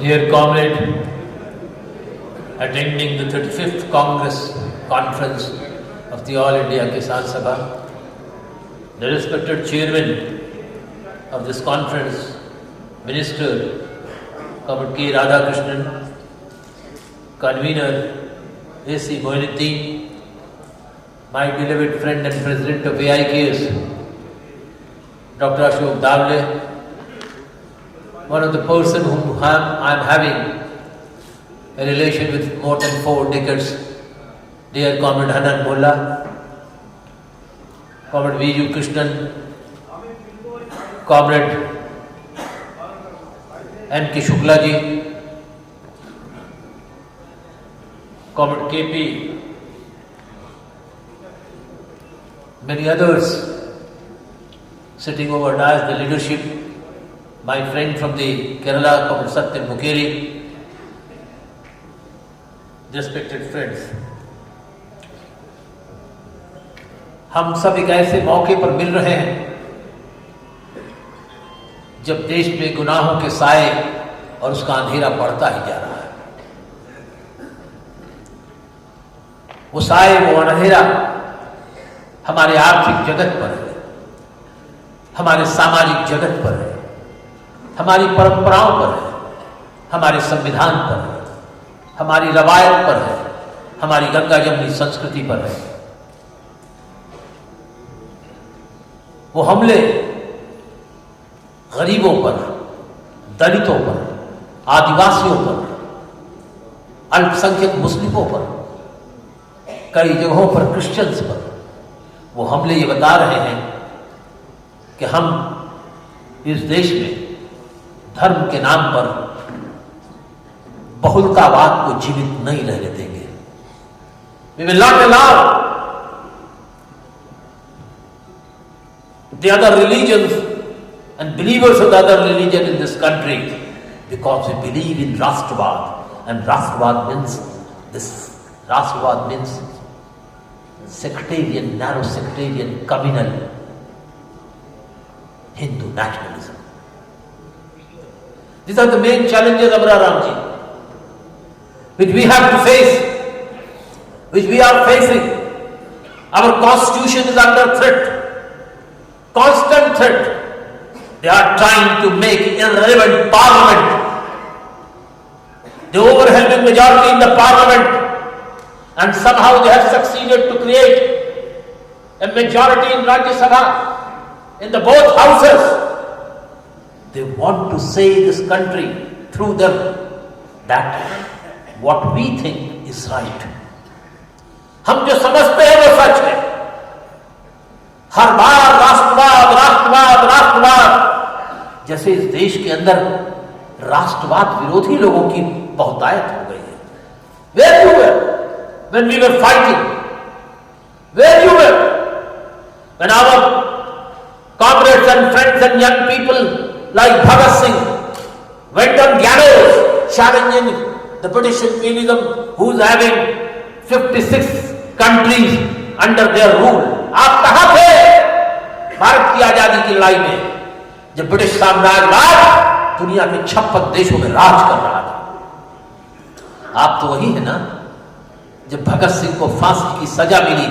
Dear comrade, attending the 35th Congress Conference of the All India Kisan Sabha, the respected chairman of this conference, Minister Comrade K. Radhakrishnan, convener A.C. Moinuddin, my beloved friend and president of AIKS, Dr. Ashok Davle, one of the person whom I am having a relation with more than 4 decades, dear Comrade Hanan Mullah, Comrade V.U. Krishnan, Comrade N.K. Shukla ji, Comrade K.P., many others sitting over dais, the leadership, my friend from the Kerala, Comrade Satyam Mukherjee, respected friends. हम सब एक ऐसे मौके पर मिल रहे हैं जब देश में गुनाहों के साए और उसका अंधेरा बढ़ता ही जा रहा है। वो साए, वो अंधेरा हमारे आर्थिक जगत पर है, हमारे सामाजिक जगत पर है, हमारी परंपराओं पर है, हमारे संविधान पर है, हमारी रवायत पर है, हमारी गंगा जमुनी संस्कृति पर है। वो हमले गरीबों पर, दलितों पर, आदिवासियों पर, अल्पसंख्यक मुस्लिमों पर, कई जगहों पर क्रिश्चियंस पर, वो हमले ये बता रहे हैं कि हम इस देश में धर्म के नाम पर बहुलतावाद को जीवित नहीं रहने देंगे। We will not allow the other religions and believers of the other religion in this country, because we believe in Rashtravad, and Rashtravad means sectarian, narrow sectarian, communal Hindu nationalism. These are the main challenges, Abra Ramji, which we have to face, which we are facing. Our constitution is under threat, constant threat. They are trying to make irrelevant parliament, the overwhelming majority in the parliament, and somehow they have succeeded to create a majority in Rajya Sabha, in the both houses. They want to say this country through them that what we think is right. हम जो समझते हैं वो सच है। हर बार राष्ट्रवाद, राष्ट्रवाद, राष्ट्रवाद, जैसे इस देश के अंदर राष्ट्रवाद विरोधी लोगों की बहुतायत हो गई है। Where you were when we were fighting? Where you were when our comrades and friends and young people like Bhagat Singh went on gallows challenging the British imperialism, who's having 56 countries under their rule? आप कहां थे भारत की आजादी की लड़ाई में, जब British साम्राज्यवाद दुनिया के 56 देशों में राज कर रहा था? आप तो वही है ना जब भगत सिंह को फांसी की सजा मिली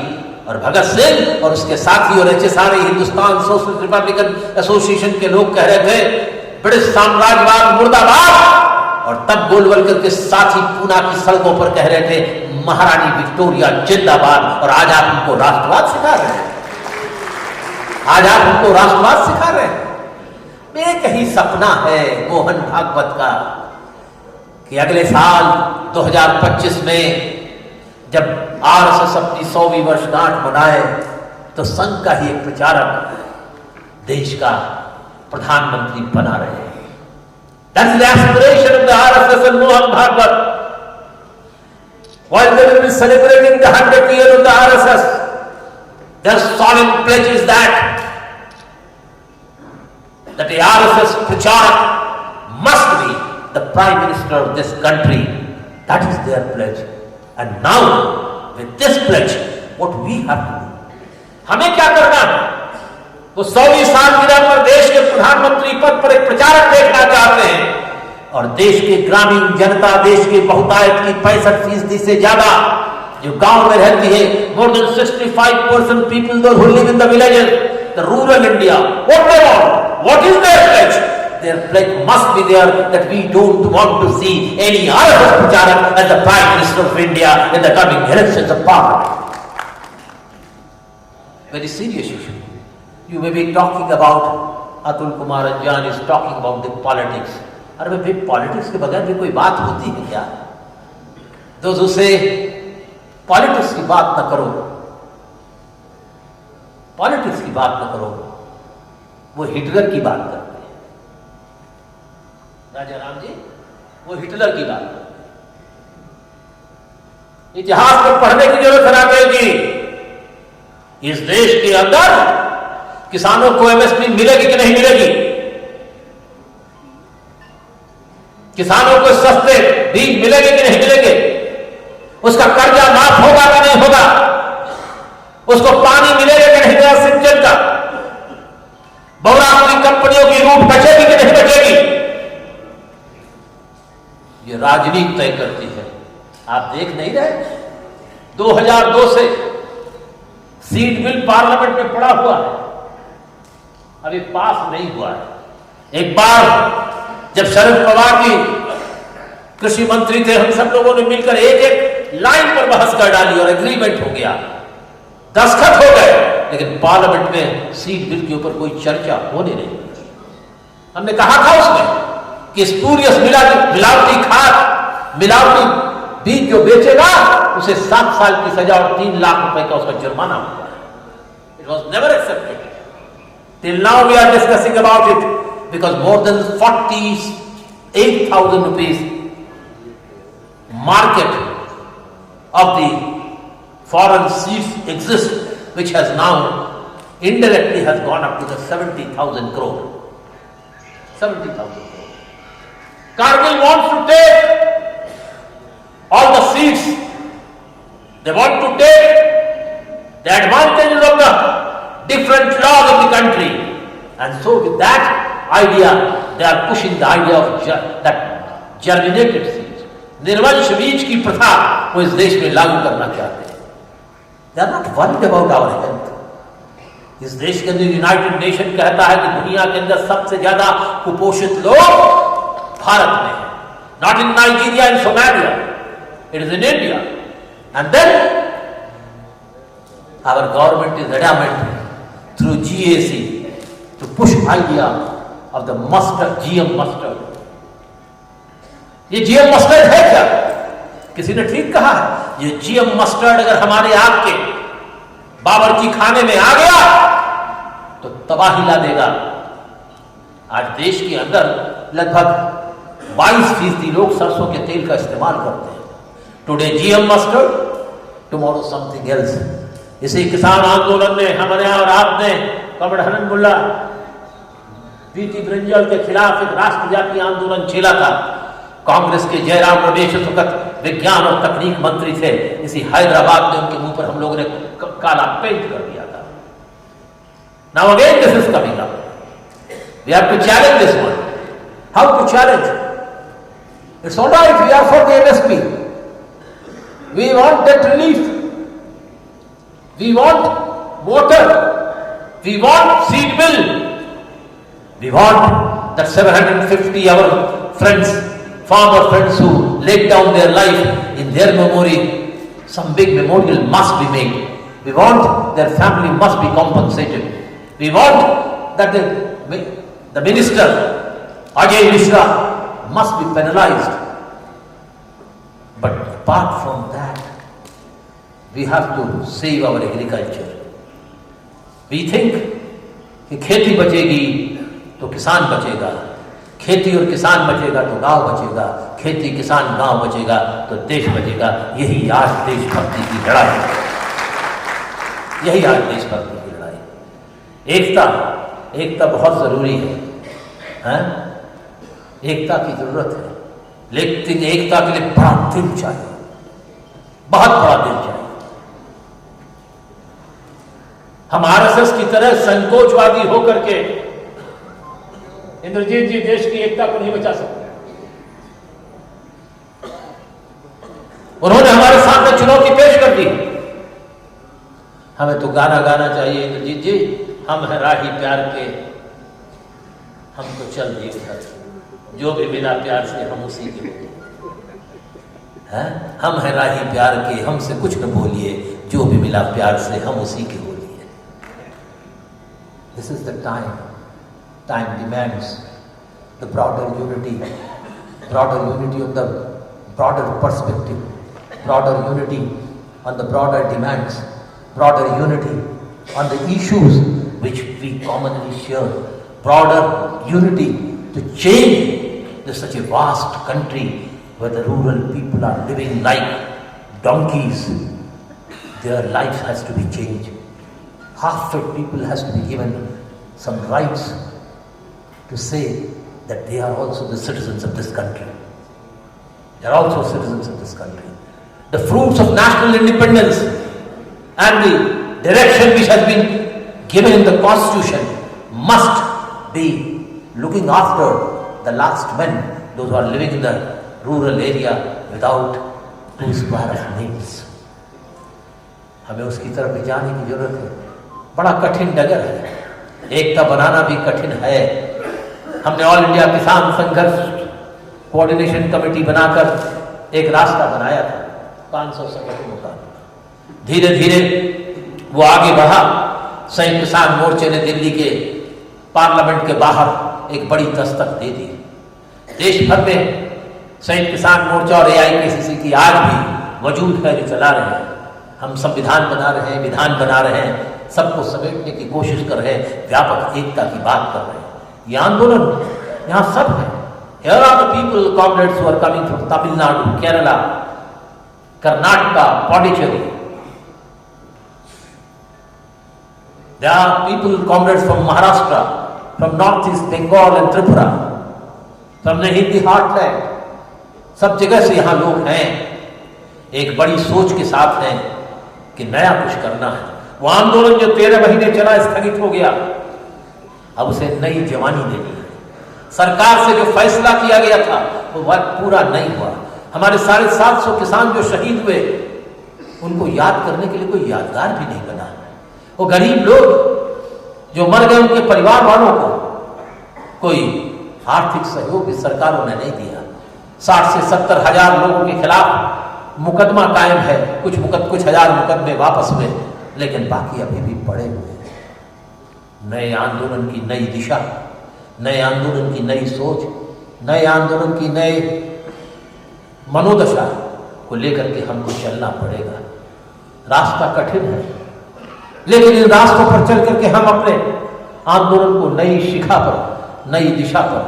और भगत सिंह और उसके साथी और ऐसे सारे हिंदुस्तान सोशलिस्ट रिपब्लिकन एसोसिएशन के लोग कह रहे थे ब्रिटिश साम्राज्यवाद मुर्दाबाद, और तब गोलवलकर के साथी पूना की सड़कों पर कह रहे थे महारानी विक्टोरिया जिंदाबाद। और आज आप उनको राष्ट्रवाद सिखा रहे हैं, आज आप उनको राष्ट्रवाद सिखा रहे हैं। मेरे कहीं सपना है मोहन भागवत का कि अगले साल 2025 में जब आरएसएस अपनी 100वीं वर्षगांठ मनाए तो संघ का ही एक प्रचारक देश का प्रधानमंत्री बना रहे हैं। That's the aspiration of the RSS and Mohan Bhagwat. While they will be celebrating the 100th year of the RSS, their solemn pledge is that the RSS pracharak must be the Prime Minister of this country. That is their pledge. And now, with this pledge, what we have to do? हमें क्या करना है? वो 100वीं सालगिरह पर देश के प्रधानमंत्री पद पर एक प्रचारक देखना चाहते हैं और देश के ग्रामीण जनता, देश के बहुतायत की 65% से ज्यादा जो गांव में रहती है, more than 65% people those who live in the villages, the rural India, what they want, what is their pledge? Their pledge must be there that we don't want to see any other Pracharak as the Prime Minister of India in the coming elections of Parliament. Very serious issue. You may be talking about, Atul Kumar Anjan is talking about the politics. अरे भाई politics के बगैर भी कोई बात होती है क्या? Those who say पॉलिटिक्स की बात न करो, पॉलिटिक्स की बात न करो, वो हिटलर की बात करते हैं। राजा राम जी वो हिटलर की बात करते हैं। इतिहास को पढ़ने की जरूरत है राकेश जी। इस देश के अंदर किसानों को एमएसपी मिलेगी कि नहीं मिलेगी? किसानों को सस्ते बीज मिलेंगे कि नहीं मिलेंगे? उसका कर्जा माफ होगा कि नहीं होगा? उसको पानी मिलेगा कि नहीं मिलेगा सिंचन का? बहुराष्ट्रीय कंपनियों की लूट बचेगी कि नहीं बचेगी? ये राजनीति तय करती है। आप देख नहीं रहे? 2002 से सीड बिल पार्लियामेंट में पड़ा हुआ है, अभी पास नहीं हुआ है। एक बार जब शरद पवार जी कृषि मंत्री थे, हम सब लोगों ने मिलकर एक एक लाइन पर बहस कर डाली और एग्रीमेंट हो गया, दस्तखत हो गए, लेकिन पार्लियामेंट में सीड बिल के ऊपर कोई चर्चा होने नहीं। हमने कहा था उसमें कि स्पूरियस मिलावटी खाद, मिलावटी बीज जो बेचेगा उसे 7 साल की सजा और 3 लाख रुपए का उसका जुर्माना होगा। It was never accepted. Till now we are discussing about it because more than 48,000 rupees market of the foreign seeds exist, which has now indirectly has gone up to the 70,000 crore. 70,000 crore. Cargill wants to take all the seeds. They want to take the advantages of the different laws of the country, and so with that idea they are pushing the idea of that germinated seeds, निर्वंश बीज की प्रथा वो इस देश में लागू करना चाहते हैं। They are not worried about our health. इस देश के अंदर यूनाइटेड नेशन कहता है कि दुनिया के अंदर सबसे ज्यादा कुपोषित लोग भारत में है। Not in Nigeria and Somalia, it is in India. And then our government is adamant through GAC to push idea of the mustard, GM mustard. ये GM mustard है क्या? किसी ने ठीक कहा है, ये GM mustard अगर हमारे आपके बावर्ची खाने में आ गया तो तबाही ला देगा। आज देश के अंदर लगभग 22% लोग सरसों के तेल का इस्तेमाल करते हैं। Today GM mustard, tomorrow something else. इसी किसान आंदोलन ने हमारे यहाँ और आपने कॉमरेड हनन मुल्ला बीटी ब्रिंजल के खिलाफ एक राष्ट्रव्यापी आंदोलन छेड़ा था। कांग्रेस के जयराम रमेश उस वक्त विज्ञान और तकनीक मंत्री थे। इसी हैदराबाद में उनके मुंह पर हम लोगों ने काला पेंट कर दिया था। Now again this is coming up, we have to challenge this one. How to challenge? It's alright, we are for the MSP, we want debt relief, we want water, we want seed bill, we want that 750 our friends, former friends who laid down their life, in their memory some big memorial must be made. We want their family must be compensated. We want that the minister Ajay Mishra must be penalized. But apart from that, we have to save our agriculture. We think कि खेती बचेगी तो किसान बचेगा, खेती और किसान बचेगा तो गांव बचेगा, खेती किसान गांव बचेगा तो देश बचेगा। यही आज देशभक्ति की लड़ाई है, यही आज देशभक्ति की लड़ाई। एकता बहुत जरूरी है? एकता की जरूरत है, लेकिन एकता के लिए बड़ा दिल चाहिए, बहुत बड़ा दिल चाहिए। हम आरएसएस की तरह संकोचवादी होकर के इंद्रजीत जी देश की एकता को नहीं बचा सकते। उन्होंने हमारे सामने चुनौती पेश कर दी। हमें तो गाना गाना चाहिए, इंद्रजीत जी, हम हैं राही प्यार के, हम तो चल दिए उधर, जो भी मिला प्यार से हम उसी के बोलिए। हम हैं राही प्यार के, हमसे कुछ न बोलिए, जो भी मिला प्यार से हम उसी के बोलिए। This is the time, time demands the broader unity of the broader perspective, broader unity on the broader demands, broader unity on the issues which we commonly share, broader unity to change such a vast country where the rural people are living like donkeys. Their lives has to be changed. Half-fed people has to be given some rights to say that they are also the citizens of this country. They are also citizens of this country. The fruits of national independence and the direction which has been given in the Constitution must be looking after the last men, those who are living in the rural area without 2 square of meals. हमें उसकी तरफ भी जाने की जरूरत है। बड़ा कठिन डगर है, एकता बनाना भी कठिन है। हमने ऑल इंडिया किसान संघर्ष कोऑर्डिनेशन कमेटी बनाकर एक रास्ता बनाया था 500 संगठनों का। धीरे धीरे वो आगे बढ़ा। संयुक्त किसान मोर्चे ने दिल्ली के पार्लियामेंट के बाहर एक बड़ी दस्तक दे दी। देश भर में संयुक्त किसान मोर्चा और AIKCC की आज भी वजूद है, जो चला रहे हैं। हम संविधान बना रहे हैं, विधान बना रहे हैं, सबको समेटने की कोशिश कर रहे हैं, व्यापक एकता की बात कर रहे हैं। यह आंदोलन यहाँ सब है। Here are the people, comrades, who are coming from Tamil Nadu, Kerala, Karnataka, Pondicherry. There are people, comrades, from Maharashtra, from Northeast Bengal and Tripura, from the Hindi heartland. सब जगह से यहाँ लोग हैं, एक बड़ी सोच के साथ हैं कि नया कुछ करना है। वो आंदोलन जो 13 महीने चला स्थगित हो गया, अब उसे नई जवानी देनी है। सरकार से जो फैसला किया गया था वो पूरा नहीं हुआ। हमारे 750 किसान जो शहीद हुए, उनको याद करने के लिए कोई यादगार भी नहीं बना। वो गरीब लोग जो मर गए, उनके परिवार वालों को कोई आर्थिक सहयोग भी सरकारों ने नहीं दिया। 60 से 70 हजार लोगों के खिलाफ मुकदमा कायम है, कुछ हजार मुकदमे वापस हुए, लेकिन बाकी अभी भी पड़े हुए हैं। नए आंदोलन की नई दिशा, नए आंदोलन की नई सोच, नए आंदोलन की नए मनोदशा को लेकर के हमको चलना पड़ेगा। रास्ता कठिन है, लेकिन इन रास्तों पर चल करके हम अपने आंदोलन को नई शिखा पर, नई दिशा पर,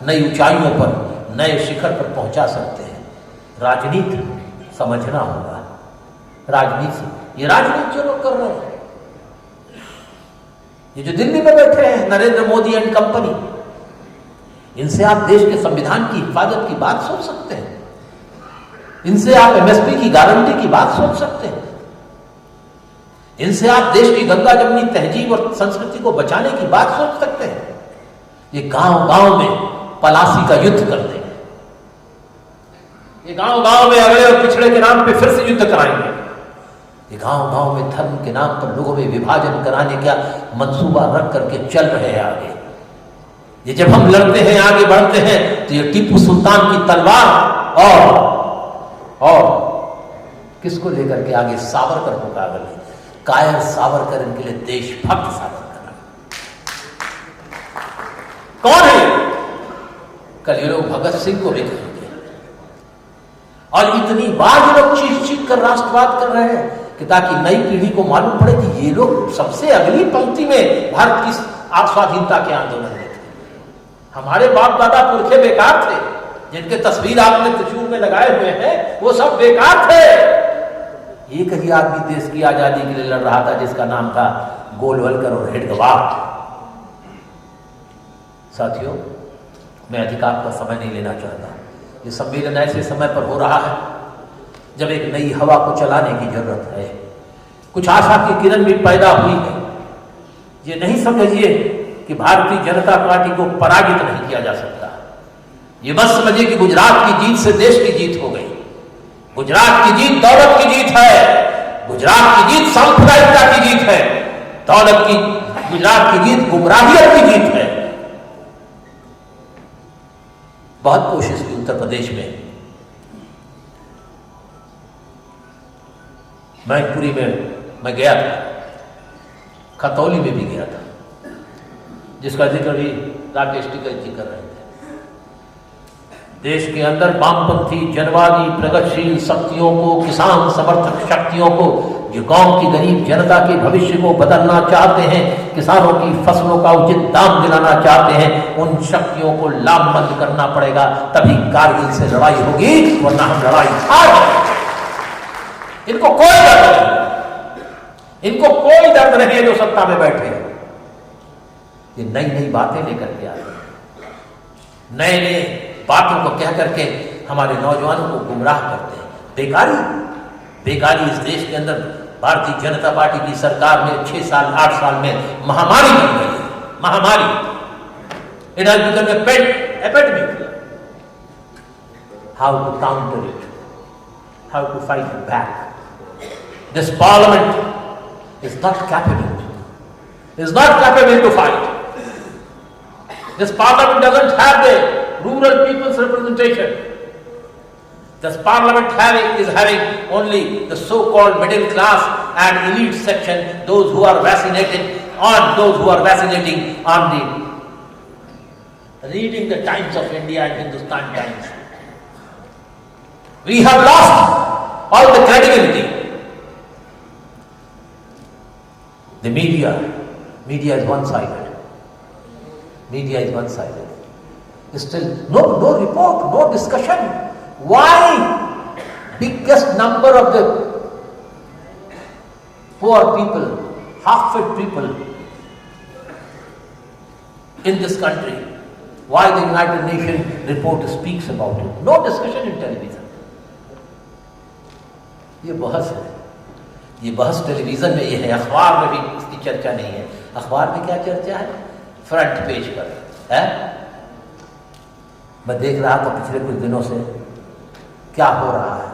नई ऊंचाइयों पर, नए शिखर पर पहुंचा सकते हैं। राजनीति समझना होगा। ये राजनीति जो लोग कर रहे हैं, ये जो दिल्ली में बैठे हैं, नरेंद्र मोदी एंड कंपनी, इनसे आप देश के संविधान की हिफाजत की बात सोच सकते हैं। इनसे आप MSP की गारंटी की बात सोच सकते हैं। इनसे आप देश की गंगा जमनी तहजीब और संस्कृति को बचाने की बात सोच सकते हैं। ये गांव गांव में पलासी का युद्ध करते हैं। ये गांव गांव में अगड़े और पिछड़े के नाम पे फिर से युद्ध कराएंगे। ये गांव गांव में धर्म के नाम पर लोगों में विभाजन कराने का मंसूबा रख करके चल रहे हैं आगे। ये जब हम लड़ते हैं, आगे बढ़ते हैं, तो ये टीपू सुल्तान की तलवार और किसको लेकर के आगे? सावरकर को पागल है। कायर सावरकर, इनके लिए देशभक्त सावरकर। कौन है? कल ये लोग भगत सिंह को भी कहेंगे। और इतनी बार ये लोग चीख चीख कर राष्ट्रवाद कर रहे हैं कि ताकि नई पीढ़ी को मालूम पड़े कि ये लोग सबसे अगली पंक्ति में भारत की स्वाधीनता के आंदोलन में थे। हमारे बाप दादा पुरखे बेकार थे, जिनके तस्वीर आपने त्रिशूल में लगाए हुए हैं, वो सब बेकार थे। एक ही आदमी देश की आजादी के लिए लड़ रहा था, जिसका नाम था गोलवलकर और हेडगेवार। साथियों, मैं अधिक आपका समय नहीं लेना चाहता। ये सम्मेलन ऐसे समय पर हो रहा है जब एक नई हवा को चलाने की जरूरत है। कुछ आशा की किरण भी पैदा हुई है। ये नहीं समझिए कि भारतीय जनता पार्टी को पराजित नहीं किया जा सकता। ये मत समझिए कि गुजरात की जीत से देश की जीत हो गई। गुजरात की जीत दौलत की जीत है, गुजरात की जीत सांप्रदायिकता की जीत है, गुजरात की जीत गुमराहियत की जीत है। बहुत कोशिश की उत्तर प्रदेश में, मैनपुरी में मैं गया था, खतौली में भी गया था, जिसका जिक्र भी राकेश टिकैत जी कर रहे थे। देश के अंदर वामपंथी, जनवादी, प्रगतिशील शक्तियों को, किसान समर्थक शक्तियों को, जो कौम की गरीब जनता के भविष्य को बदलना चाहते हैं, किसानों की फसलों का उचित दाम दिलाना चाहते हैं, उन शक्तियों को लामबंद करना पड़ेगा, तभी कारगिल से लड़ाई होगी, वरना हम लड़ाई हार जाएंगे। इनको कोई दर्द नहीं, इनको कोई दर्द नहीं है जो सत्ता में बैठे हैं। ये नई नई बातें लेकर के आते हैं, नए नए बातों को कह करके हमारे नौजवानों को गुमराह करते हैं। बेकारी इस देश के अंदर भारतीय जनता पार्टी की सरकार में 6 साल 8 साल में महामारी बन गई है, महामारी। It has become a pet epidemic. How to counter it, how to fight it back. This parliament is not capable to fight. This parliament doesn't have the rural people's representation. This parliament is having only the so-called middle class and elite section, those who are vaccinating on the reading the Times of India and Hindustan Times. We have lost all the credibility. The media is one-sided. Media is one-sided. Still, no report, no discussion. Why biggest number of the poor people, half-fed people in this country, why the United Nations report speaks about it? No discussion in television. ये बहस है, ये बहस television में ये है, अखबार में भी इसकी चर्चा नहीं है। अखबार में क्या चर्चा है? फ्रंट पेज पर है। मैं देख रहा था पिछले कुछ दिनों से क्या हो रहा है।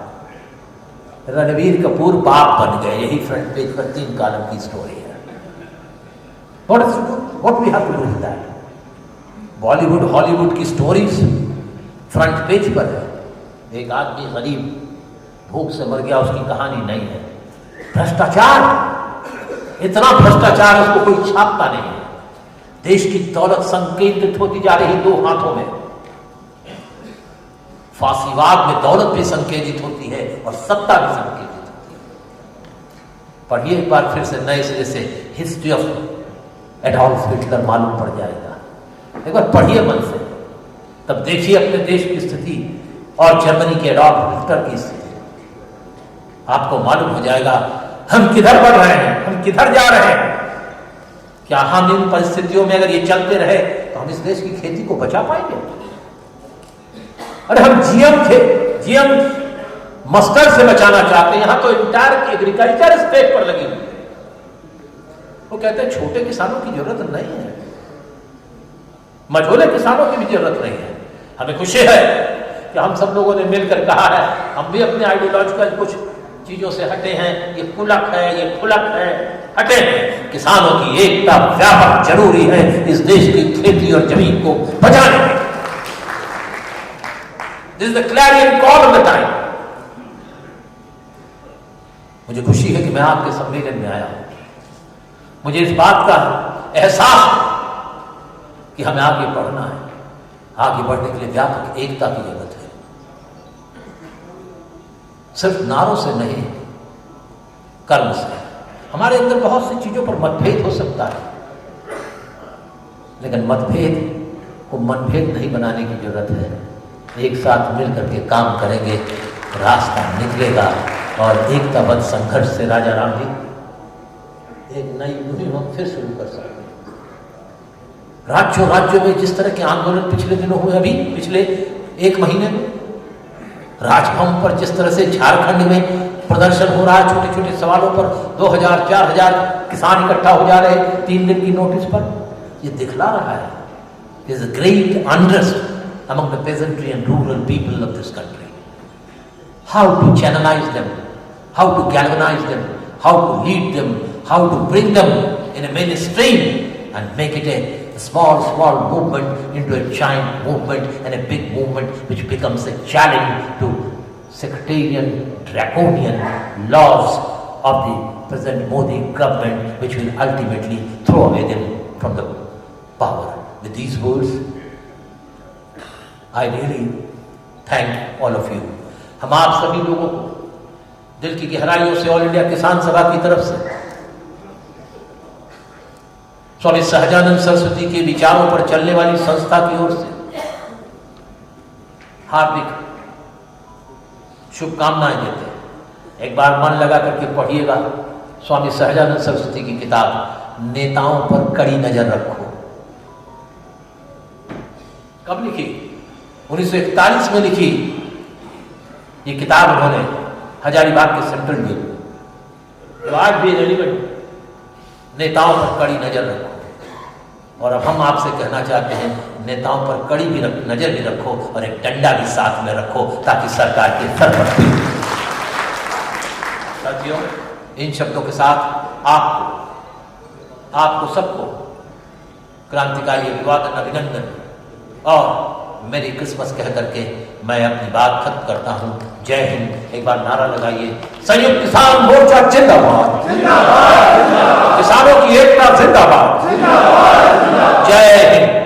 रणबीर कपूर बाप बन गए, यही फ्रंट पेज पर 3 कॉलम की स्टोरी है। What we have to do with that? Bollywood Hollywood की स्टोरीज फ्रंट पेज पर है। एक आदमी गरीब भूख से मर गया, उसकी कहानी नहीं है। भ्रष्टाचार, इतना भ्रष्टाचार उसको कोई छापता नहीं है। देश की दौलत संकेंद्रित होती जा रही 2 हाथों में। फांसीवाद में दौलत भी संकेंद्रित होती है और सत्ता भी संकेंद्रित होती है। पढ़िए एक बार फिर से नए सिरे से हिस्ट्री ऑफ एडॉल्फ हिटलर, मालूम पड़ जाएगा। एक बार पढ़िए मन से, तब देखिए अपने देश की स्थिति और जर्मनी के एडॉल्फ हिटलर की स्थिति। आपको मालूम हो जाएगा हम किधर बढ़ रहे हैं, हम किधर जा रहे हैं। क्या हम इन परिस्थितियों में अगर ये चलते रहे तो हम इस देश की खेती को बचा पाएंगे? अरे हम जीएम मस्टर्ड से बचाना चाहते हैं, यहां तो इंटायर एग्रीकल्चर स्टेट पर लगी हुई है। वो कहते हैं छोटे किसानों की जरूरत नहीं है, मझोले किसानों की भी जरूरत नहीं है। हमें खुशी है कि हम सब लोगों ने मिलकर कहा है, हम भी अपने आइडियोलॉजिकल कुछ चीजों से हटे हैं। ये कुलक है, ये फुलक है, हटे हैं। किसानों की एकता व्यापक जरूरी है इस देश की खेती और जमीन को बचाने में। This is the Clarion call of the time. मुझे खुशी है कि मैं आपके सम्मेलन में आया हूं। मुझे इस बात का एहसास है कि हमें आगे बढ़ना है। आगे बढ़ने के लिए व्यापक एकता की जरूरत है, सिर्फ नारों से नहीं, कर्म से। हमारे अंदर बहुत सी चीजों पर मतभेद हो सकता है, लेकिन मतभेद को मनभेद नहीं बनाने की जरूरत है। एक साथ मिलकर के काम करेंगे, रास्ता निकलेगा और एकताबद्ध संघर्ष से राजा राम जी एक नई मुहिम हम फिर शुरू कर सकते हैं। राज्यों में जिस तरह के आंदोलन पिछले दिनों हुए, अभी पिछले 1 महीने में राजभवन पर जिस तरह से झारखंड में प्रदर्शन हो रहा है, छोटे छोटे सवालों पर 2000-4000 किसान इकट्ठा हो जा रहे हैं 3 दिन की नोटिस पर, ये दिखला रहा है there's a great unrest among the peasantry and rural people of this country. how to channelize them, how to galvanize them, how to lead them, how to bring them in a mainstream and make it a small movement into a giant movement and a big movement which becomes a challenge to sectarian, draconian laws of the present Modi government, which will ultimately throw away them from the power. With these words, I really thank all of you. हम आप सभी लोगों को दिल की गहराइयों से all India किसान सभा की तरफ से स्वामी सहजानंद सरस्वती के विचारों पर चलने वाली संस्था की ओर से हार्दिक शुभकामनाएं देते हैं। एक बार मन लगा करके पढ़िएगा स्वामी सहजानंद सरस्वती की किताब नेताओं पर कड़ी नजर रखो। कब लिखी? 1941 में लिखी ये किताब उन्होंने हजारीबाग के सेंट्रल जेल में, तो आज भी रेलिवेंट, नेताओं पर कड़ी नजर रखो। और अब हम आपसे कहना चाहते हैं नेताओं पर कड़ी भी नजर भी रखो और एक डंडा भी साथ में रखो ताकि सरकार के सर पर साथियों, इन शब्दों के साथ आपको सबको क्रांतिकारी अभिवादन, अभिनंदन और मेरी क्रिसमस कह करके मैं अपनी बात खत्म करता हूं। जय हिंद। एक बार नारा लगाइए, संयुक्त किसान मोर्चा जिंदाबाद, किसानों की एकता जिंदाबाद, जय हिंद।